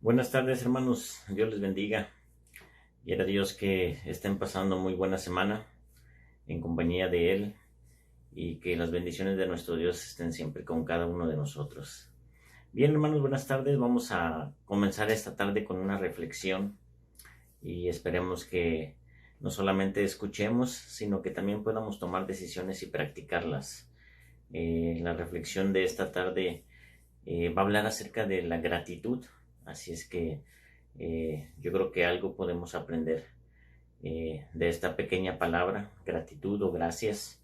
Buenas tardes, hermanos. Dios les bendiga. Quiera Dios que estén pasando muy buena semana en compañía de Él y que las bendiciones de nuestro Dios estén siempre con cada uno de nosotros. Bien, hermanos, buenas tardes. Vamos a comenzar esta tarde con una reflexión y esperemos que no solamente escuchemos, sino que también podamos tomar decisiones y practicarlas. La reflexión de esta tarde va a hablar acerca de la gratitud, así es que yo creo que algo podemos aprender de esta pequeña palabra, gratitud o gracias,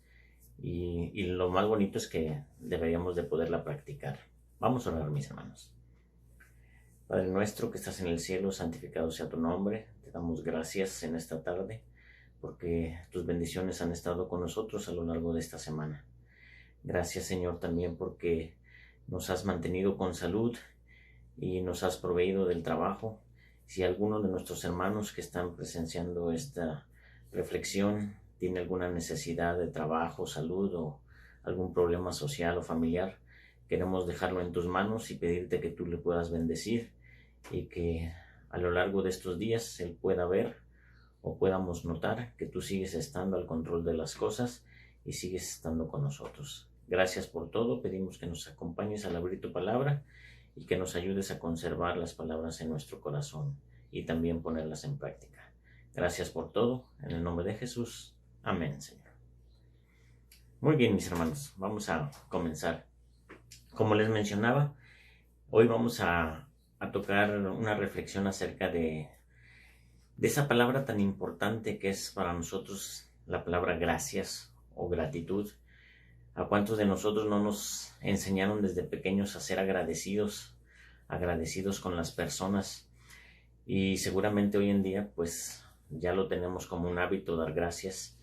y lo más bonito es que deberíamos de poderla practicar. Vamos a orar, mis hermanos. Padre nuestro que estás en el cielo, santificado sea tu nombre. Te damos gracias en esta tarde porque tus bendiciones han estado con nosotros a lo largo de esta semana. Gracias, Señor, también porque nos has mantenido con salud y nos has proveído del trabajo. Si alguno de nuestros hermanos que están presenciando esta reflexión tiene alguna necesidad de trabajo, salud o algún problema social o familiar, queremos dejarlo en tus manos y pedirte que tú le puedas bendecir y que a lo largo de estos días él pueda ver o podamos notar que tú sigues estando al control de las cosas y sigues estando con nosotros. Gracias por todo. Pedimos que nos acompañes al abrir tu palabra y que nos ayudes a conservar las palabras en nuestro corazón y también ponerlas en práctica. Gracias por todo. En el nombre de Jesús. Amén, Señor. Muy bien, mis hermanos. Vamos a comenzar. Como les mencionaba, hoy vamos a tocar una reflexión acerca de esa palabra tan importante que es para nosotros la palabra gracias o gratitud. ¿A cuántos de nosotros no nos enseñaron desde pequeños a ser agradecidos con las personas? Y seguramente hoy en día pues ya lo tenemos como un hábito dar gracias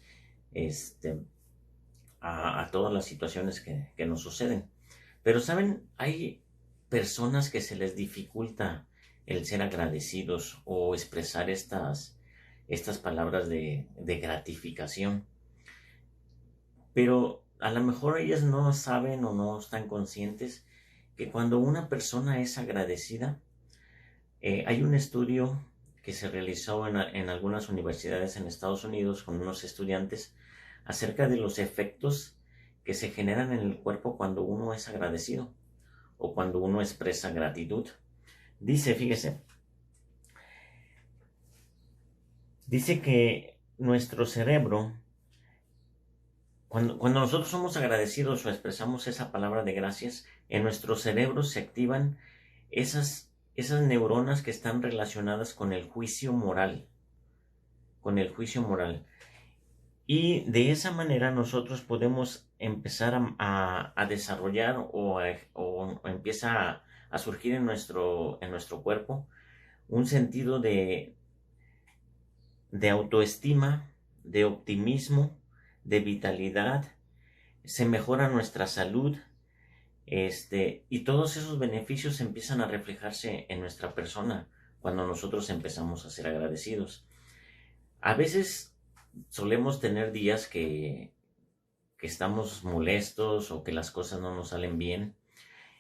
a todas las situaciones que nos suceden. Pero saben, hay personas que se les dificulta el ser agradecidos o expresar estas palabras de gratificación. Pero a lo mejor ellas no saben o no están conscientes que cuando una persona es agradecida, hay un estudio que se realizó en algunas universidades en Estados Unidos con unos estudiantes acerca de los efectos que se generan en el cuerpo cuando uno es agradecido o cuando uno expresa gratitud. Fíjese, dice que nuestro cerebro, cuando nosotros somos agradecidos o expresamos esa palabra de gracias, en nuestro cerebro se activan esas neuronas que están relacionadas con el juicio moral. Y de esa manera nosotros podemos empezar a desarrollar o empieza a surgir en nuestro cuerpo un sentido de autoestima, de optimismo, de vitalidad. Se mejora nuestra salud, y todos esos beneficios empiezan a reflejarse en nuestra persona cuando nosotros empezamos a ser agradecidos. A veces solemos tener días que estamos molestos o que las cosas no nos salen bien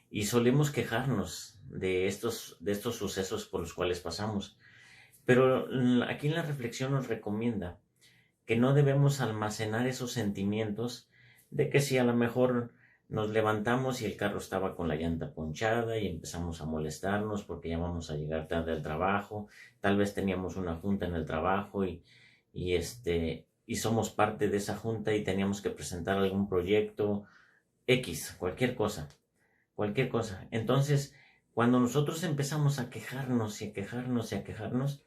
y solemos quejarnos de estos sucesos por los cuales pasamos. Pero aquí en la reflexión nos recomienda que no debemos almacenar esos sentimientos de que si a lo mejor nos levantamos y el carro estaba con la llanta ponchada y empezamos a molestarnos porque ya vamos a llegar tarde al trabajo, tal vez teníamos una junta en el trabajo y somos parte de esa junta y teníamos que presentar algún proyecto X, cualquier cosa. Entonces, cuando nosotros empezamos a quejarnos y a quejarnos,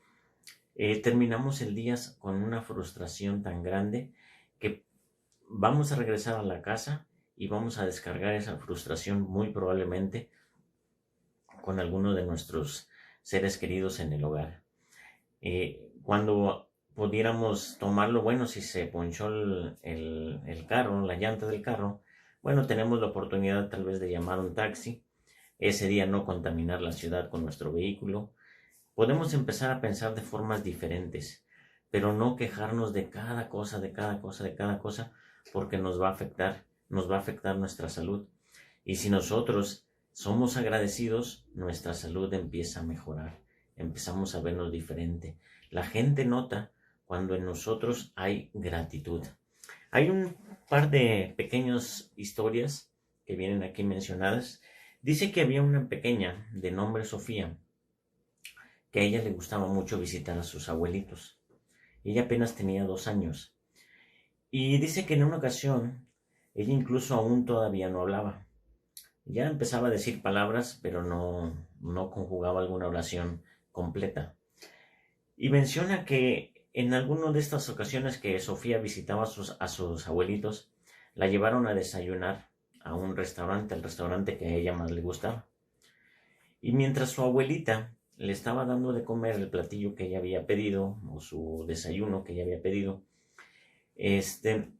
terminamos el día con una frustración tan grande que vamos a regresar a la casa y vamos a descargar esa frustración muy probablemente con alguno de nuestros seres queridos en el hogar. Cuando pudiéramos tomarlo, bueno, si se ponchó el carro, la llanta del carro, bueno, tenemos la oportunidad tal vez de llamar un taxi, ese día no contaminar la ciudad con nuestro vehículo. Podemos empezar a pensar de formas diferentes, pero no quejarnos de cada cosa, porque nos va a afectar nuestra salud. Y si nosotros somos agradecidos, nuestra salud empieza a mejorar, empezamos a vernos diferente. La gente nota cuando en nosotros hay gratitud. Hay un par de pequeñas historias que vienen aquí mencionadas. Dice que había una pequeña de nombre Sofía, que a ella le gustaba mucho visitar a sus abuelitos. Ella apenas tenía 2 años. Y dice que en una ocasión, ella incluso aún todavía no hablaba. Ya empezaba a decir palabras, pero no conjugaba alguna oración completa. Y menciona que en alguna de estas ocasiones que Sofía visitaba a sus abuelitos, la llevaron a desayunar a un restaurante, el restaurante que a ella más le gustaba. Y mientras su abuelita le estaba dando de comer el platillo que ella había pedido, o su desayuno que ella había pedido, ella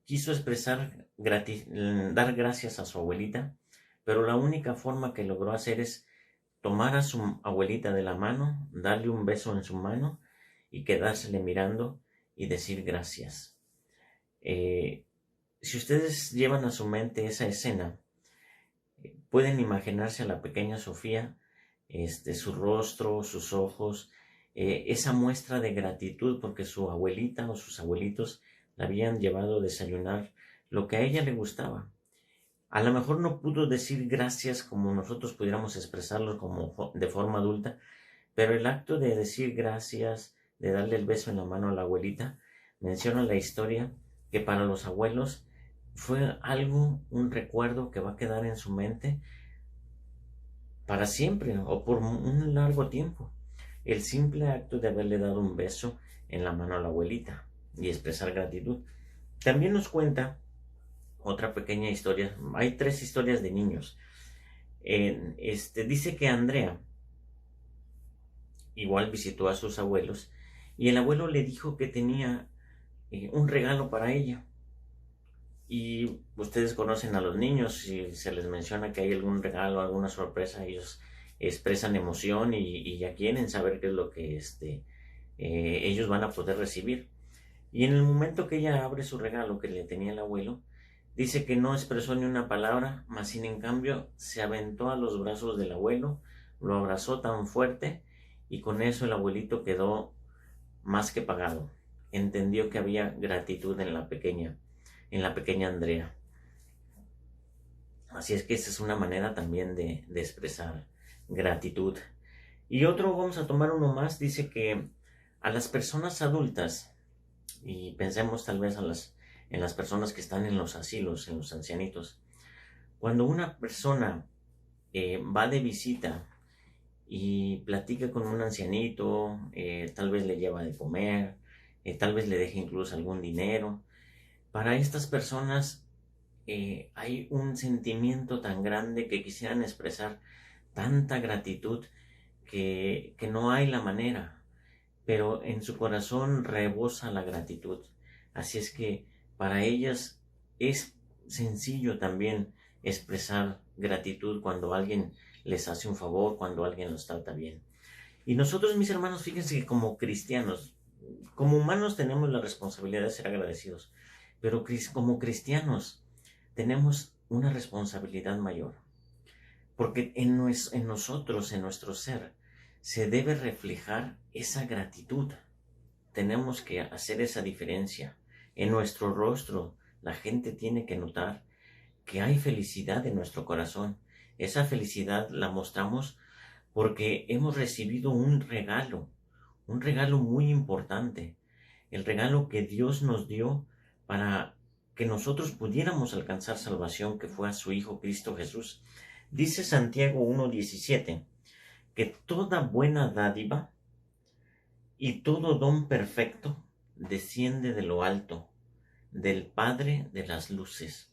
quiso dar gracias a su abuelita, pero la única forma que logró hacer es tomar a su abuelita de la mano, darle un beso en su mano y quedársele mirando y decir gracias. Si ustedes llevan a su mente esa escena, pueden imaginarse a la pequeña Sofía, su rostro, sus ojos, esa muestra de gratitud porque su abuelita o sus abuelitos la habían llevado a desayunar lo que a ella le gustaba. A lo mejor no pudo decir gracias como nosotros pudiéramos expresarlo de forma adulta, pero el acto de decir gracias, de darle el beso en la mano a la abuelita, menciona la historia que para los abuelos fue un recuerdo que va a quedar en su mente para siempre o por un largo tiempo. El simple acto de haberle dado un beso en la mano a la abuelita y expresar gratitud. También nos cuenta otra pequeña historia. Hay 3 historias de niños. Dice que Andrea igual visitó a sus abuelos y el abuelo le dijo que tenía un regalo para ella. Y ustedes conocen a los niños, si se les menciona que hay algún regalo, alguna sorpresa, ellos expresan emoción y ya quieren saber qué es lo que ellos van a poder recibir. Y en el momento que ella abre su regalo que le tenía el abuelo, dice que no expresó ni una palabra, mas sin en cambio se aventó a los brazos del abuelo, lo abrazó tan fuerte y con eso el abuelito quedó más que pagado. Entendió que había gratitud en la pequeña Andrea. Así es que esa es una manera también de expresar gratitud. Y vamos a tomar uno más, dice que a las personas adultas, y pensemos tal vez en las personas que están en los asilos, en los ancianitos, cuando una persona va de visita y platica con un ancianito, tal vez le lleva de comer, tal vez le deje incluso algún dinero, para estas personas hay un sentimiento tan grande que quisieran expresar tanta gratitud que no hay la manera, pero en su corazón rebosa la gratitud. Así es que para ellas es sencillo también expresar gratitud cuando alguien les hace un favor, cuando alguien los trata bien. Y nosotros, mis hermanos, fíjense que como cristianos, como humanos tenemos la responsabilidad de ser agradecidos, pero como cristianos tenemos una responsabilidad mayor, porque en nosotros, en nuestro ser, se debe reflejar esa gratitud. Tenemos que hacer esa diferencia. En nuestro rostro, la gente tiene que notar que hay felicidad en nuestro corazón. Esa felicidad la mostramos porque hemos recibido un regalo muy importante, el regalo que Dios nos dio para que nosotros pudiéramos alcanzar salvación, que fue a su Hijo Cristo Jesús. Dice Santiago 1:17 que toda buena dádiva y todo don perfecto desciende de lo alto, del Padre de las luces.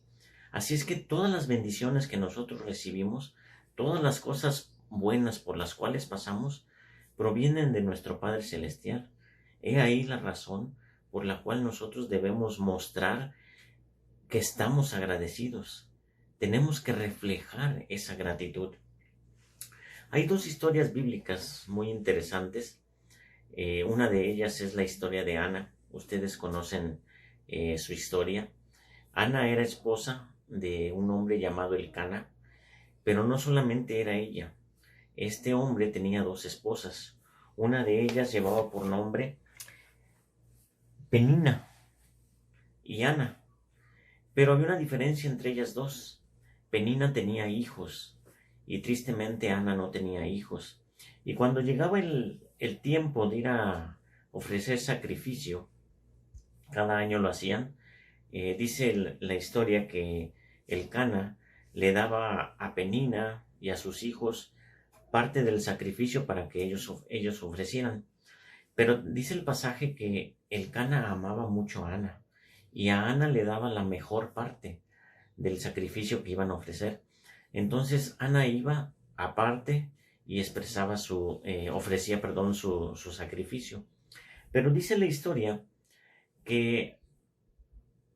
Así es que todas las bendiciones que nosotros recibimos, todas las cosas buenas por las cuales pasamos, provienen de nuestro Padre Celestial. He ahí la razón por la cual nosotros debemos mostrar que estamos agradecidos. Tenemos que reflejar esa gratitud. Hay 2 historias bíblicas muy interesantes. Una de ellas es la historia de Ana. Ustedes conocen su historia. Ana era esposa de un hombre llamado Elcana, pero no solamente era ella. Este hombre tenía dos esposas. Una de ellas llevaba por nombre Penina y Ana, pero había una diferencia entre ellas dos. Penina tenía hijos y tristemente Ana no tenía hijos. Y cuando llegaba el tiempo de ir a ofrecer sacrificio, cada año lo hacían, dice la historia que Elcana le daba a Penina y a sus hijos parte del sacrificio para que ellos ofrecieran. Pero dice el pasaje que Elcana amaba mucho a Ana y a Ana le daba la mejor parte del sacrificio que iban a ofrecer. Entonces Ana iba aparte y expresaba ofrecía, su sacrificio. Pero dice la historia que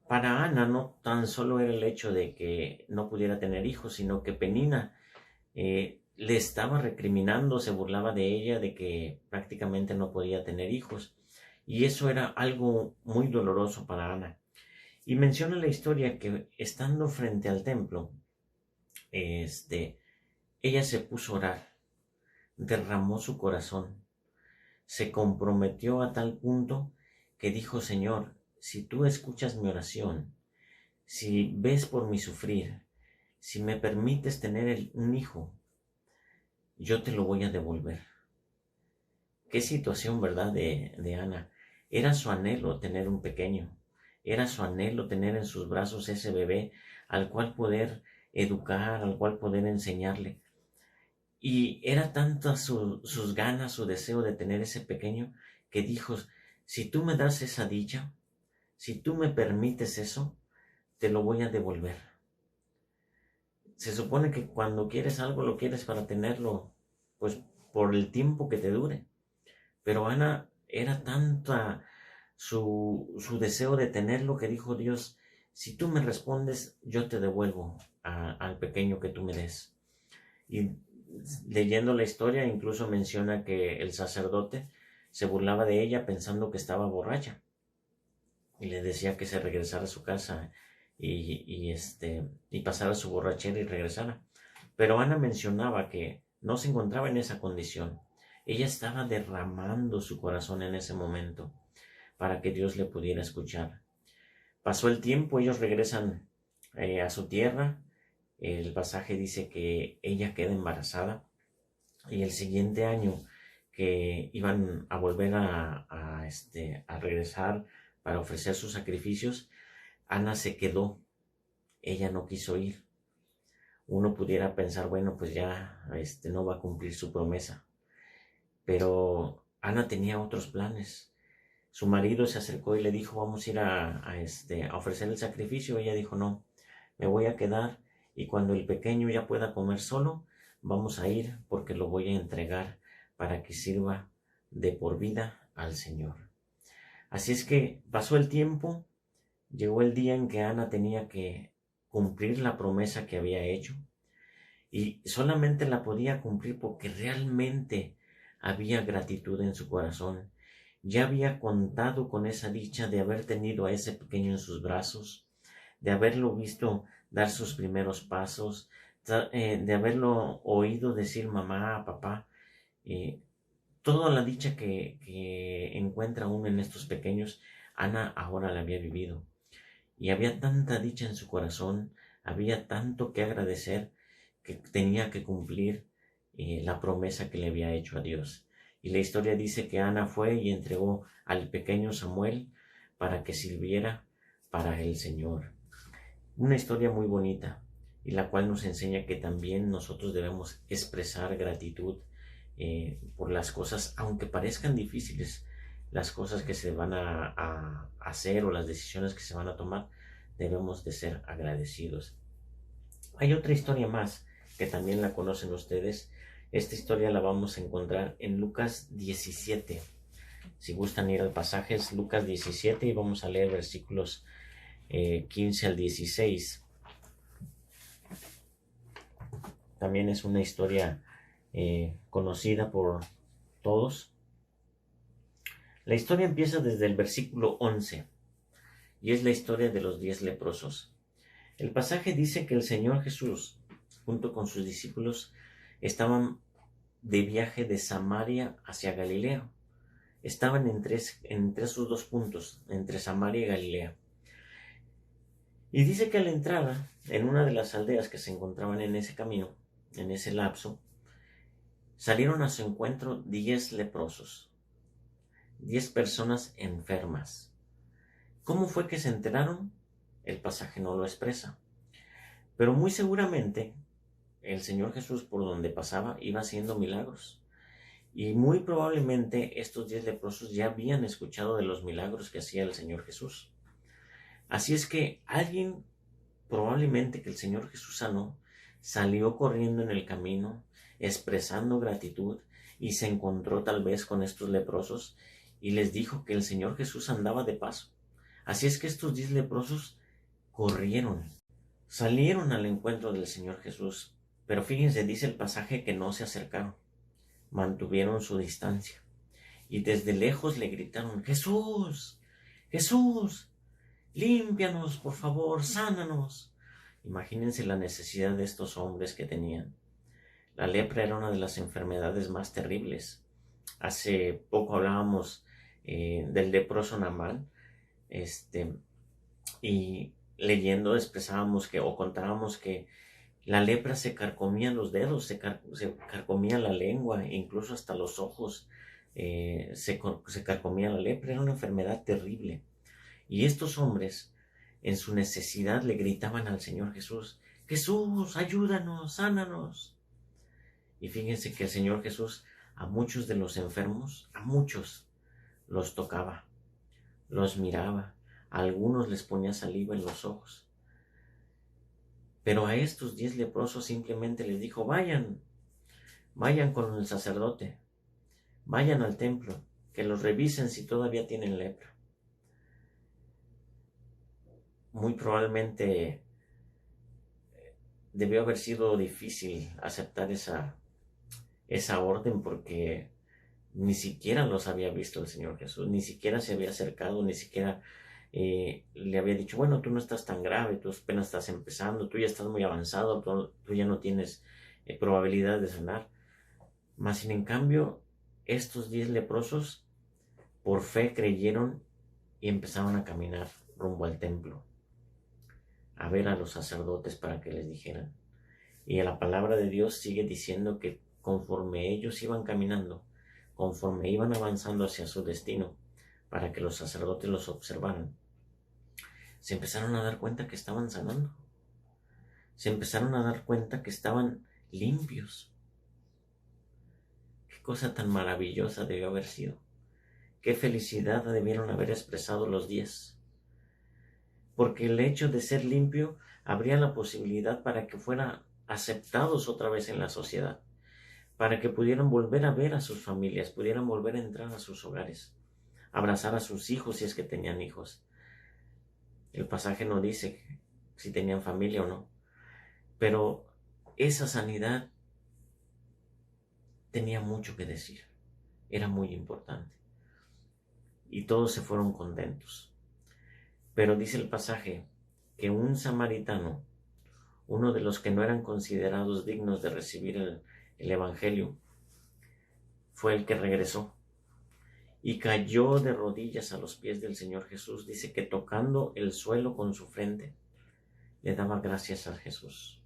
para Ana no tan solo era el hecho de que no pudiera tener hijos, sino que Penina le estaba recriminando, se burlaba de ella, de que prácticamente no podía tener hijos. Y eso era algo muy doloroso para Ana. Y menciona la historia que estando frente al templo, ella se puso a orar, derramó su corazón, se comprometió a tal punto que dijo: Señor, si tú escuchas mi oración, si ves por mi sufrir, si me permites tener un hijo, yo te lo voy a devolver. Qué situación, ¿verdad? De Ana. Era su anhelo tener un pequeño. Era su anhelo tener en sus brazos ese bebé al cual poder educar, al cual poder enseñarle. Y era tanta sus ganas, su deseo de tener ese pequeño, que dijo: si tú me das esa dicha, si tú me permites eso, te lo voy a devolver. Se supone que cuando quieres algo, lo quieres para tenerlo, pues por el tiempo que te dure. Pero Ana era tanta su deseo de tenerlo que dijo: Dios, si tú me respondes, yo te devuelvo al pequeño que tú me des. Y leyendo la historia, incluso menciona que el sacerdote se burlaba de ella pensando que estaba borracha y le decía que se regresara a su casa y pasara su borrachera y regresara. Pero Ana mencionaba que no se encontraba en esa condición. Ella estaba derramando su corazón en ese momento para que Dios le pudiera escuchar. Pasó el tiempo, ellos regresan a su tierra. El pasaje dice que ella queda embarazada y el siguiente año que iban a volver a regresar para ofrecer sus sacrificios, Ana se quedó. Ella no quiso ir. Uno pudiera pensar, bueno, pues ya no va a cumplir su promesa. Pero Ana tenía otros planes. Su marido se acercó y le dijo: vamos a ir a ofrecer el sacrificio. Ella dijo: no, me voy a quedar y cuando el pequeño ya pueda comer solo, vamos a ir porque lo voy a entregar para que sirva de por vida al Señor. Así es que pasó el tiempo, llegó el día en que Ana tenía que cumplir la promesa que había hecho y solamente la podía cumplir porque realmente había gratitud en su corazón. Ya había contado con esa dicha de haber tenido a ese pequeño en sus brazos, de haberlo visto dar sus primeros pasos, de haberlo oído decir mamá, papá, toda la dicha que encuentra uno en estos pequeños, Ana ahora la había vivido. Y había tanta dicha en su corazón, había tanto que agradecer, que tenía que cumplir la promesa que le había hecho a Dios. Y la historia dice que Ana fue y entregó al pequeño Samuel para que sirviera para el Señor. Una historia muy bonita y la cual nos enseña que también nosotros debemos expresar gratitud por las cosas, aunque parezcan difíciles, las cosas que se van a hacer o las decisiones que se van a tomar, debemos de ser agradecidos. Hay otra historia más que también la conocen ustedes. Esta historia la vamos a encontrar en Lucas 17. Si gustan ir al pasaje, es Lucas 17 y vamos a leer versículos 15 al 16. También es una historia conocida por todos. La historia empieza desde el versículo 11 y es la historia de los 10 leprosos. El pasaje dice que el Señor Jesús, junto con sus discípulos, estaban de viaje de Samaria hacia Galilea. Estaban entre esos dos puntos, entre Samaria y Galilea. Y dice que al entrar en una de las aldeas que se encontraban en ese camino, en ese lapso, salieron a su encuentro 10 leprosos, 10 personas enfermas. ¿Cómo fue que se enteraron? El pasaje no lo expresa. Pero muy seguramente el Señor Jesús, por donde pasaba, iba haciendo milagros. Y muy probablemente estos 10 leprosos ya habían escuchado de los milagros que hacía el Señor Jesús. Así es que alguien, probablemente que el Señor Jesús sanó, salió corriendo en el camino, expresando gratitud, y se encontró tal vez con estos leprosos y les dijo que el Señor Jesús andaba de paso. Así es que estos 10 leprosos corrieron, salieron al encuentro del Señor Jesús, pero fíjense, dice el pasaje que no se acercaron, mantuvieron su distancia y desde lejos le gritaron: Jesús, Jesús, límpianos, por favor, sánanos. Imagínense la necesidad de estos hombres que tenían. La lepra era una de las enfermedades más terribles. Hace poco hablábamos del leproso Naamán, y leyendo expresábamos que, o contábamos que la lepra se carcomía los dedos, se carcomía la lengua, incluso hasta los ojos se carcomía la lepra. Era una enfermedad terrible. Y estos hombres, en su necesidad, le gritaban al Señor Jesús: Jesús, ayúdanos, sánanos. Y fíjense que el Señor Jesús a muchos de los enfermos, a muchos, los tocaba, los miraba, a algunos les ponía saliva en los ojos. Pero a estos 10 leprosos simplemente les dijo: vayan con el sacerdote, vayan al templo, que los revisen si todavía tienen lepra. Muy probablemente debió haber sido difícil aceptar esa orden, porque ni siquiera los había visto el Señor Jesús, ni siquiera se había acercado, ni siquiera le había dicho: bueno, tú no estás tan grave, tú apenas estás empezando, tú ya estás muy avanzado, tú ya no tienes probabilidad de sanar. Mas sin en cambio, estos 10 leprosos por fe creyeron y empezaron a caminar rumbo al templo, a ver a los sacerdotes para que les dijeran. Y la palabra de Dios sigue diciendo que conforme ellos iban caminando, conforme iban avanzando hacia su destino, para que los sacerdotes los observaran, se empezaron a dar cuenta que estaban sanando. Se empezaron a dar cuenta que estaban limpios. Qué cosa tan maravillosa debió haber sido. Qué felicidad debieron haber expresado los 10. Porque el hecho de ser limpio abría la posibilidad para que fueran aceptados otra vez en la sociedad, para que pudieran volver a ver a sus familias, pudieran volver a entrar a sus hogares, abrazar a sus hijos si es que tenían hijos. El pasaje no dice si tenían familia o no, pero esa sanidad tenía mucho que decir, era muy importante. Y todos se fueron contentos. Pero dice el pasaje que un samaritano, uno de los que no eran considerados dignos de recibir el evangelio, fue el que regresó y cayó de rodillas a los pies del Señor Jesús. Dice que tocando el suelo con su frente, le daba gracias a Jesús.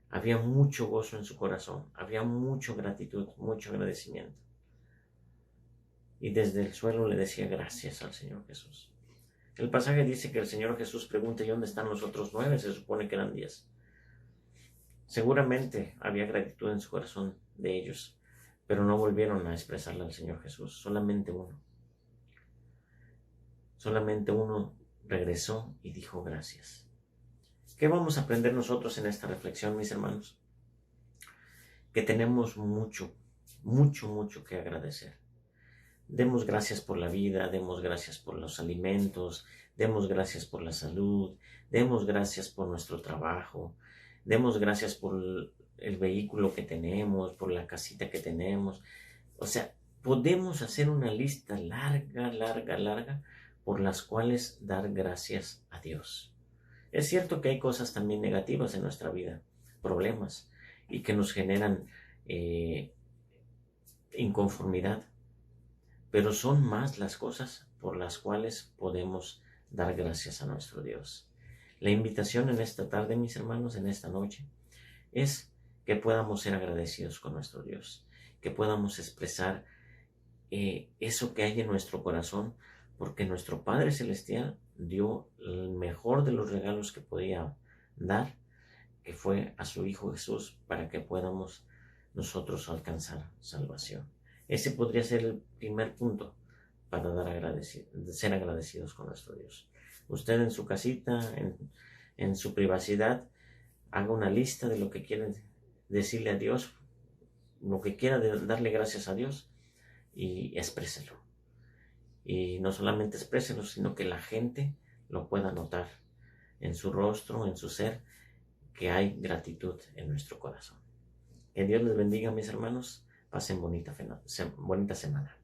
Había mucho gozo en su corazón, había mucha gratitud, mucho agradecimiento. Y desde el suelo le decía gracias al Señor Jesús. El pasaje dice que el Señor Jesús pregunta: ¿y dónde están los otros 9? Se supone que eran 10. Seguramente había gratitud en su corazón de ellos, pero no volvieron a expresarle al Señor Jesús. Solamente uno. Solamente uno regresó y dijo gracias. ¿Qué vamos a aprender nosotros en esta reflexión, mis hermanos? Que tenemos mucho que agradecer. Demos gracias por la vida, demos gracias por los alimentos, demos gracias por la salud, demos gracias por nuestro trabajo, demos gracias por el vehículo que tenemos, por la casita que tenemos. O sea, podemos hacer una lista larga por las cuales dar gracias a Dios. Es cierto que hay cosas también negativas en nuestra vida, problemas, y que nos generan inconformidad, pero son más las cosas por las cuales podemos dar gracias a nuestro Dios. La invitación en esta tarde, mis hermanos, en esta noche, es que podamos ser agradecidos con nuestro Dios, que podamos expresar eso que hay en nuestro corazón, porque nuestro Padre Celestial dio el mejor de los regalos que podía dar, que fue a su Hijo Jesús, para que podamos nosotros alcanzar salvación. Ese podría ser el primer punto para ser agradecidos con nuestro Dios. Usted en su casita, en su privacidad, haga una lista de lo que quiere decirle a Dios, lo que quiera darle gracias a Dios, y expréselo. Y no solamente expréselo, sino que la gente lo pueda notar en su rostro, en su ser, que hay gratitud en nuestro corazón. Que Dios les bendiga, mis hermanos. Pasen bonita semana.